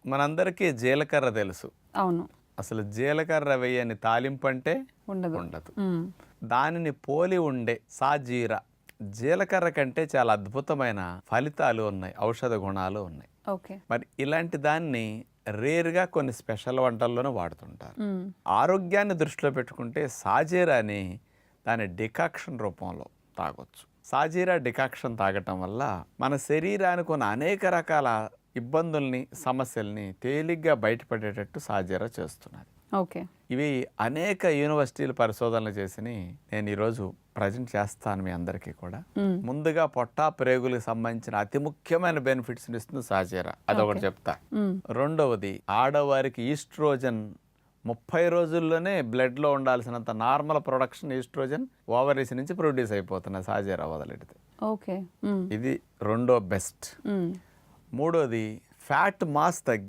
మనందరికీ జీలకర్ర తెలుసు. అవును. అసలు జీలకర్ర వేయని తాలింపు అంటే ఉండదు. దానిని పోలి ఉండే సాజీరా జీలకర్ర కంటే చాలా అద్భుతమైన ఫలితాలు ఉన్నాయి, ఔషధ గుణాలు ఉన్నాయి. ఓకే. మరి ఇలాంటి దాన్ని రేర్గా కొన్ని స్పెషల్ వంటల్లోనే వాడుతుంటారు. ఆరోగ్యాన్ని దృష్టిలో పెట్టుకుంటే సాజీరాని దాని డికాక్షన్ రూపంలో తాగొచ్చు. సాజీరా డికాక్షన్ తాగటం వల్ల మన శరీరానికి ఉన్న అనేక రకాల ఇబ్బందుల్ని, సమస్యల్ని తేలిగ్గా బయటపడేటట్టు సాజీరా చేస్తున్నది. ఓకే. ఇవి అనేక యూనివర్సిటీలు పరిశోధనలు చేసి నేను ఈరోజు ప్రజెంట్ చేస్తాను మీ అందరికీ కూడా. ముందుగా పొట్టా ప్రేగులకు సంబంధించిన అతి ముఖ్యమైన బెనిఫిట్స్ ఇస్తుంది సాజీరా, అదొకటి చెప్తా. రెండవది, ఆడవారికి ఈస్ట్రోజన్ 30 రోజుల్లోనే బ్లడ్లో ఉండాల్సినంత నార్మల్ ప్రొడక్షన్ ఈస్ట్రోజన్ ఓవరీస్ నుంచి ప్రొడ్యూస్ అయిపోతున్న సాజీరా వదిలిడితే. ఓకే. ఇది రెండో బెస్ట్. మూడోది, ఫ్యాట్ మాస్